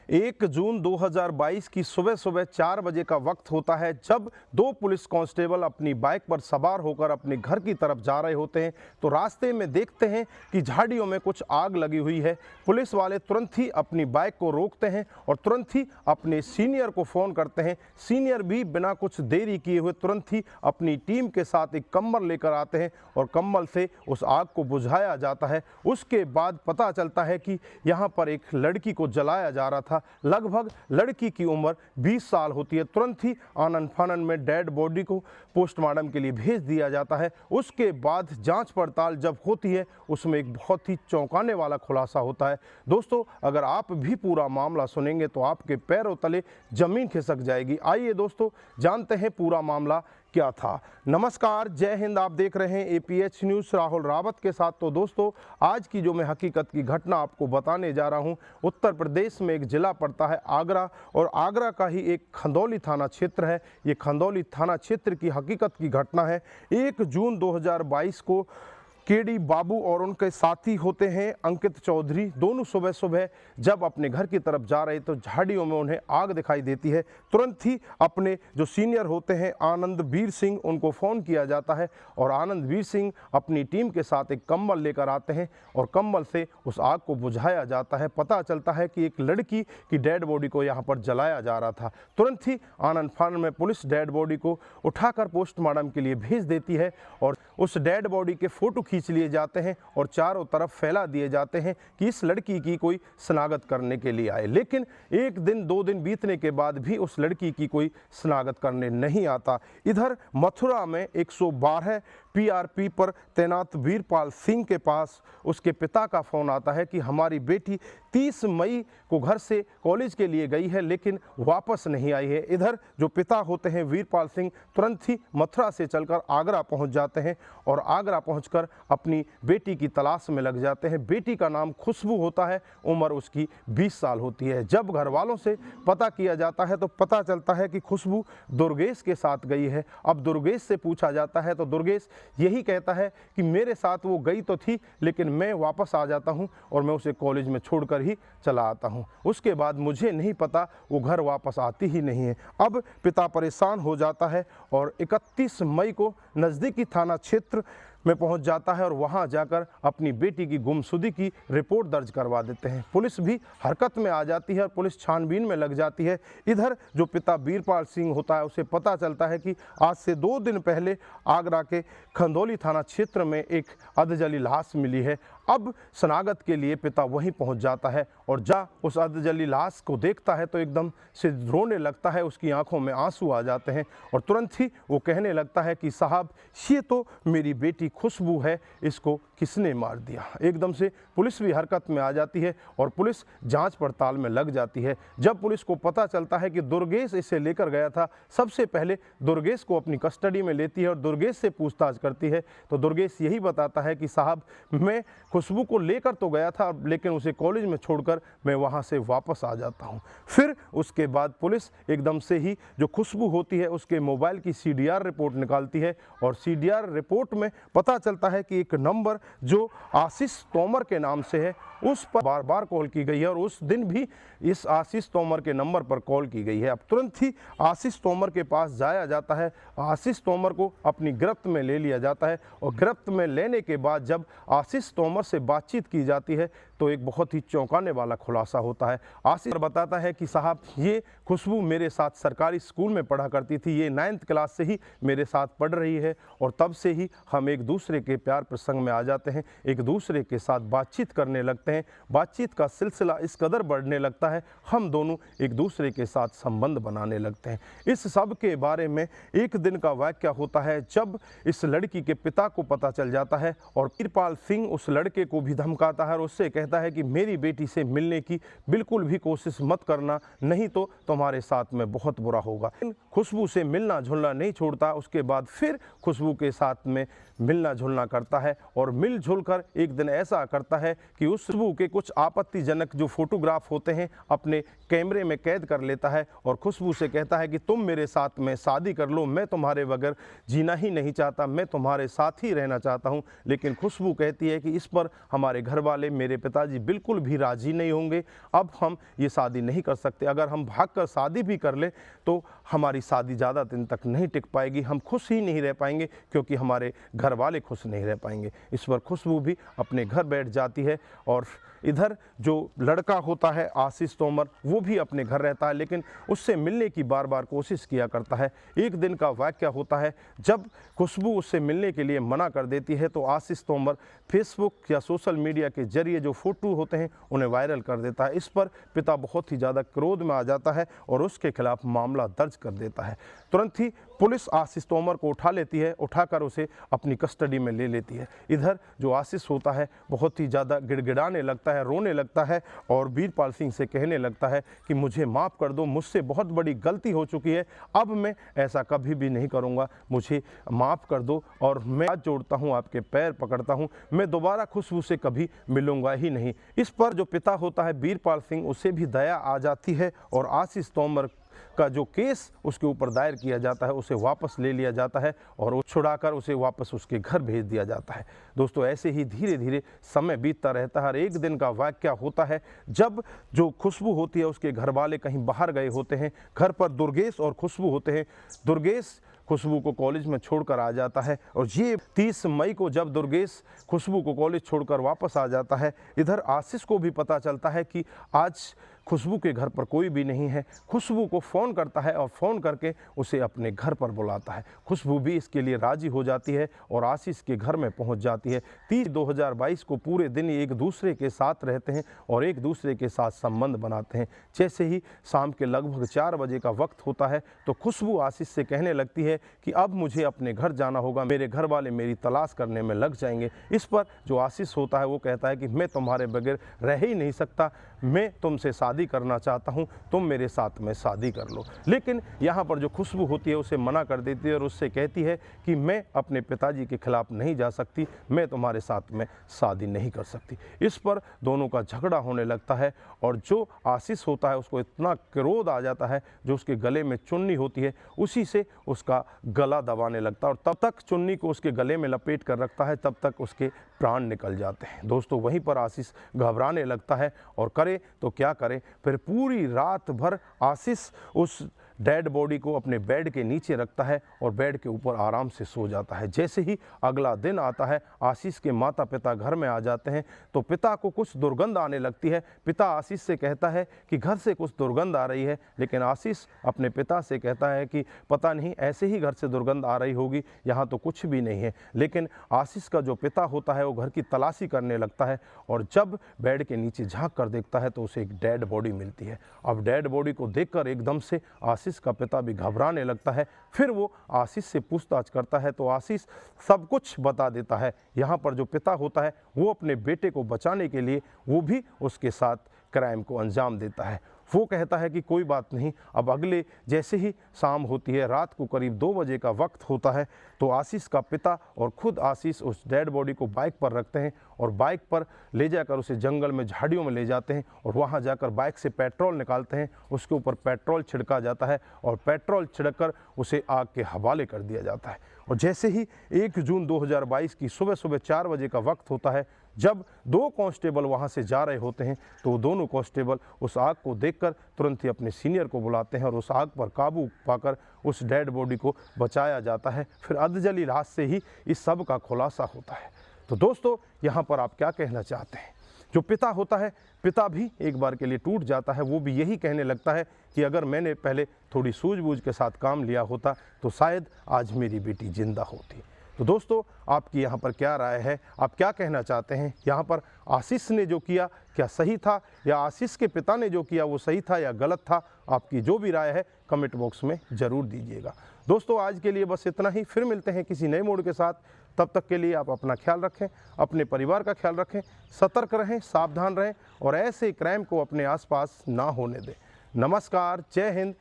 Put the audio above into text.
1 जून 2022 की सुबह सुबह 4 बजे का वक्त होता है जब दो पुलिस कांस्टेबल अपनी बाइक पर सवार होकर अपने घर की तरफ जा रहे होते हैं तो रास्ते में देखते हैं कि झाड़ियों में कुछ आग लगी हुई है। पुलिस वाले तुरंत ही अपनी बाइक को रोकते हैं और तुरंत ही अपने सीनियर को फ़ोन करते हैं। सीनियर भी बिना कुछ देरी किए हुए तुरंत ही अपनी टीम के साथ एक कंबल लेकर आते हैं और कंबल से उस आग को बुझाया जाता है। उसके बाद पता चलता है कि यहाँ पर एक लड़की को जलाया जा रहा था। लगभग लड़की की उम्र 20 साल होती है। तुरंत ही आनन फानन में डेड बॉडी को पोस्टमार्टम के लिए भेज दिया जाता है। उसके बाद जांच पड़ताल जब होती है उसमें एक बहुत ही चौंकाने वाला खुलासा होता है। दोस्तों, अगर आप भी पूरा मामला सुनेंगे तो आपके पैरों तले जमीन खिसक जाएगी। आइए दोस्तों, जानते हैं पूरा मामला क्या था। नमस्कार, जय हिंद। आप देख रहे हैं APH न्यूज़ राहुल रावत के साथ। तो दोस्तों, आज की जो मैं हकीकत की घटना आपको बताने जा रहा हूं, उत्तर प्रदेश में एक जिला पड़ता है आगरा और आगरा का ही एक खंदौली थाना क्षेत्र है। ये खंदौली थाना क्षेत्र की हकीकत की घटना है। 1 जून 2022 को केडी बाबू और उनके साथी होते हैं अंकित चौधरी, दोनों सुबह सुबह जब अपने घर की तरफ जा रहे तो झाड़ियों में उन्हें आग दिखाई देती है। तुरंत ही अपने जो सीनियर होते हैं आनंदवीर सिंह, उनको फ़ोन किया जाता है और आनंदवीर सिंह अपनी टीम के साथ एक कंबल लेकर आते हैं और कंबल से उस आग को बुझाया जाता है। पता चलता है कि एक लड़की की डेड बॉडी को यहाँ पर जलाया जा रहा था। तुरंत ही आनंद फानन में पुलिस डेड बॉडी को उठाकर पोस्टमार्टम के लिए भेज देती है और उस डेड बॉडी के फ़ोटो खींच लिए जाते हैं और चारों तरफ फैला दिए जाते हैं कि इस लड़की की कोई शनाख्त करने के लिए आए। लेकिन 1 दिन 2 दिन बीतने के बाद भी उस लड़की की कोई शनाख्त करने नहीं आता। इधर मथुरा में 112 PRP पर तैनात वीरपाल सिंह के पास उसके पिता का फ़ोन आता है कि हमारी बेटी 30 मई को घर से कॉलेज के लिए गई है लेकिन वापस नहीं आई है। इधर जो पिता होते हैं वीरपाल सिंह तुरंत ही मथुरा से चलकर आगरा पहुंच जाते हैं और आगरा पहुंचकर अपनी बेटी की तलाश में लग जाते हैं। बेटी का नाम खुशबू होता है, उम्र उसकी 20 साल होती है। जब घर वालों से पता किया जाता है तो पता चलता है कि खुशबू दुर्गेश के साथ गई है। अब दुर्गेश से पूछा जाता है तो दुर्गेश यही कहता है कि मेरे साथ वो गई तो थी लेकिन मैं वापस आ जाता हूँ और मैं उसे कॉलेज में छोड़कर ही चला आता हूँ। उसके बाद मुझे नहीं पता वो घर वापस आती ही नहीं है। अब पिता परेशान हो जाता है और 31 मई को नज़दीकी थाना क्षेत्र में पहुंच जाता है और वहां जाकर अपनी बेटी की गुमशुदगी की रिपोर्ट दर्ज करवा देते हैं। पुलिस भी हरकत में आ जाती है और पुलिस छानबीन में लग जाती है। इधर जो पिता वीरपाल सिंह होता है उसे पता चलता है कि आज से 2 दिन पहले आगरा के खंदौली थाना क्षेत्र में एक अधजली लाश मिली है। अब शनाख्त के लिए पिता वहीं पहुंच जाता है और उस अधजली लाश को देखता है तो एकदम से रोने लगता है, उसकी आंखों में आंसू आ जाते हैं और तुरंत ही वो कहने लगता है कि साहब, ये तो मेरी बेटी खुशबू है, इसको किसने मार दिया। एकदम से पुलिस भी हरकत में आ जाती है और पुलिस जांच पड़ताल में लग जाती है। जब पुलिस को पता चलता है कि दुर्गेश इसे लेकर गया था, सबसे पहले दुर्गेश को अपनी कस्टडी में लेती है और दुर्गेश से पूछताछ करती है तो दुर्गेश यही बताता है कि साहब, मैं खुशबू को लेकर तो गया था लेकिन उसे कॉलेज में छोड़कर मैं वहां से वापस आ जाता हूं। फिर उसके बाद पुलिस एकदम से ही जो खुशबू होती है उसके मोबाइल की CDR रिपोर्ट निकालती है और CDR रिपोर्ट में पता चलता है कि एक नंबर जो आशीष तोमर के नाम से है उस पर बार बार कॉल की गई है और उस दिन भी इस आशीष तोमर के नंबर पर कॉल की गई है। अब तुरंत ही आशीष तोमर के पास जाया जाता है। आशीष तोमर को अपनी गिरफ्त में ले लिया जाता है और गिरफ्त में लेने के बाद जब आशीष तोमर से बातचीत की जाती है तो एक बहुत ही चौंकाने वाला खुलासा होता है। आशीष बताता है कि साहब, ये खुशबू मेरे साथ सरकारी स्कूल में पढ़ा करती थी, ये 9th क्लास से ही मेरे साथ पढ़ रही है और तब से ही हम एक दूसरे के प्यार प्रसंग में आ जाते हैं, एक दूसरे के साथ बातचीत करने लगते हैं। बातचीत का सिलसिला इस कदर बढ़ने लगता है, हम दोनों एक दूसरे के साथ संबंध बनाने लगते हैं। इस सब के बारे में एक दिन का वाकया होता है जब इस लड़की के पिता को पता चल जाता है और वीरपाल सिंह उस लड़के को भी धमकाता है और उससे कहता है कि मेरी बेटी से मिलने की बिल्कुल भी कोशिश मत करना, नहीं तो तुम्हारे साथ में बहुत बुरा होगा। खुशबू से मिलना जुलना नहीं छोड़ता। उसके बाद फिर खुशबू के साथ में मिलना जुलना करता है और मिलजुल कर एक दिन ऐसा करता है कि उस खुशबू के कुछ आपत्तिजनक जो फोटोग्राफ होते हैं अपने कैमरे में कैद कर लेता है और खुशबू से कहता है कि तुम मेरे साथ में शादी कर लो, मैं तुम्हारे बगैर जीना ही नहीं चाहता, मैं तुम्हारे साथ ही रहना चाहता हूं। लेकिन खुशबू कहती है कि इस पर पर हमारे घर वाले, मेरे पिताजी बिल्कुल भी राजी नहीं होंगे। अब हम ये शादी नहीं कर सकते। अगर हम भागकर शादी भी कर ले तो हमारी शादी ज़्यादा दिन तक नहीं टिक पाएगी, हम खुश ही नहीं रह पाएंगे क्योंकि हमारे घर वाले खुश नहीं रह पाएंगे। इस पर खुशबू भी अपने घर बैठ जाती है और इधर जो लड़का होता है आशीष तोमर, वो भी अपने घर रहता है, लेकिन उससे मिलने की बार बार कोशिश किया करता है। एक दिन का वाक़या होता है जब खुशबू उससे मिलने के लिए मना कर देती है तो आशीष तोमर फेसबुक या सोशल मीडिया के जरिए जो फ़ोटो होते हैं उन्हें वायरल कर देता है। इस पर पिता बहुत ही ज़्यादा क्रोध में आ जाता है और उसके खिलाफ मामला दर्ज कर देता है। तुरंत ही पुलिस आशीष तोमर को उठा लेती है, उठाकर उसे अपनी कस्टडी में ले लेती है। इधर जो आशीष होता है बहुत ही ज़्यादा गिड़गिड़ाने लगता है, रोने लगता है और वीरपाल सिंह से कहने लगता है कि मुझे माफ़ कर दो, मुझसे बहुत बड़ी गलती हो चुकी है, अब मैं ऐसा कभी भी नहीं करूँगा, मुझे माफ़ कर दो और मैं हाथ जोड़ता हूँ, आपके पैर पकड़ता हूँ, मैं दोबारा खुशबू से कभी मिलूँगा ही नहीं। इस पर जो पिता होता है वीरपाल सिंह, उसे भी दया आ जाती है और आशीष तोमर का जो केस उसके ऊपर दायर किया जाता है उसे वापस ले लिया जाता है और वो छुड़ाकर उसे वापस उसके घर भेज दिया जाता है। दोस्तों, ऐसे ही धीरे धीरे समय बीतता रहता है। हर एक दिन का वाक़या होता है जब जो खुशबू होती है उसके घर वाले कहीं बाहर गए होते हैं। घर पर दुर्गेश और खुशबू होते हैं। दुर्गेश खुशबू को कॉलेज में छोड़कर आ जाता है और ये 30 मई को जब दुर्गेश खुशबू को कॉलेज छोड़कर वापस आ जाता है, इधर आशीष को भी पता चलता है कि आज खुशबू के घर पर कोई भी नहीं है। खुशबू को फ़ोन करता है और फ़ोन करके उसे अपने घर पर बुलाता है। खुशबू भी इसके लिए राज़ी हो जाती है और आशीष के घर में पहुंच जाती है। 30 2022 को पूरे दिन एक दूसरे के साथ रहते हैं और एक दूसरे के साथ संबंध बनाते हैं। जैसे ही शाम के लगभग 4 बजे का वक्त होता है तो खुशबू आशीष से कहने लगती है कि अब मुझे अपने घर जाना होगा, मेरे घर वाले मेरी तलाश करने में लग जाएंगे। इस पर जो आशीष होता है वो कहता है कि मैं तुम्हारे बगैर रह ही नहीं सकता, मैं तुमसे शादी करना चाहता हूं, तुम मेरे साथ में शादी कर लो। लेकिन यहाँ पर जो खुशबू होती है उसे मना कर देती है और उससे कहती है कि मैं अपने पिताजी के खिलाफ नहीं जा सकती, मैं तुम्हारे साथ में शादी नहीं कर सकती। इस पर दोनों का झगड़ा होने लगता है और जो आशीष होता है उसको इतना क्रोध आ जाता है, जो उसके गले में चुन्नी होती है उसी से उसका गला दबाने लगता है और तब तक चुन्नी को उसके गले में लपेट कर रखता है, तब तक उसके प्राण निकल जाते हैं। दोस्तों, वहीं पर आशीष घबराने लगता है और करे तो क्या करे, फिर पूरी रात भर आशीष उस डेड बॉडी को अपने बेड के नीचे रखता है और बेड के ऊपर आराम से सो जाता है। जैसे ही अगला दिन आता है, आशीष के माता पिता घर में आ जाते हैं तो पिता को कुछ दुर्गंध आने लगती है। पिता आशीष से कहता है कि घर से कुछ दुर्गंध आ रही है, लेकिन आशीष अपने पिता से कहता है कि पता नहीं ऐसे ही घर से दुर्गंध आ रही होगी, यहाँ तो कुछ भी नहीं है। लेकिन आशीष का जो पिता होता है वो घर की तलाशी करने लगता है और जब बेड के नीचे झांक कर देखता है तो उसे एक डेड बॉडी मिलती है। अब डेड बॉडी को देखकर एकदम से आशीष का पिता भी घबराने लगता है। फिर वो आशीष से पूछताछ करता है तो आशीष सब कुछ बता देता है। यहाँ पर जो पिता होता है वो अपने बेटे को बचाने के लिए वो भी उसके साथ क्राइम को अंजाम देता है। वो कहता है कि कोई बात नहीं। अब अगले जैसे ही शाम होती है, रात को करीब 2 बजे का वक्त होता है, तो आशीष का पिता और खुद आशीष उस डेड बॉडी को बाइक पर रखते हैं और बाइक पर ले जाकर उसे जंगल में, झाड़ियों में ले जाते हैं और वहाँ जाकर बाइक से पेट्रोल निकालते हैं। उसके ऊपर पेट्रोल छिड़का जाता है और पेट्रोल छिड़ककर उसे आग के हवाले कर दिया जाता है। और जैसे ही 1 जून 2022 की सुबह 4 बजे का वक्त होता है, जब 2 कांस्टेबल वहां से जा रहे होते हैं तो दोनों कांस्टेबल उस आग को देखकर तुरंत ही अपने सीनियर को बुलाते हैं और उस आग पर काबू पाकर उस डेड बॉडी को बचाया जाता है। फिर अधजली लाश से ही इस सब का खुलासा होता है। तो दोस्तों, यहाँ पर आप क्या कहना चाहते हैं? जो पिता होता है, पिता भी एक बार के लिए टूट जाता है। वो भी यही कहने लगता है कि अगर मैंने पहले थोड़ी सूझबूझ के साथ काम लिया होता तो शायद आज मेरी बेटी जिंदा होती। तो दोस्तों, आपकी यहाँ पर क्या राय है? आप क्या कहना चाहते हैं? यहाँ पर आशीष ने जो किया क्या सही था, या आशीष के पिता ने जो किया वो सही था या गलत था? आपकी जो भी राय है कमेंट बॉक्स में ज़रूर दीजिएगा। दोस्तों, आज के लिए बस इतना ही। फिर मिलते हैं किसी नए मोड़ के साथ। तब तक के लिए आप अपना ख्याल रखें, अपने परिवार का ख्याल रखें, सतर्क रहें, सावधान रहें और ऐसे क्राइम को अपने आसपास ना होने दें। नमस्कार, जय हिंद।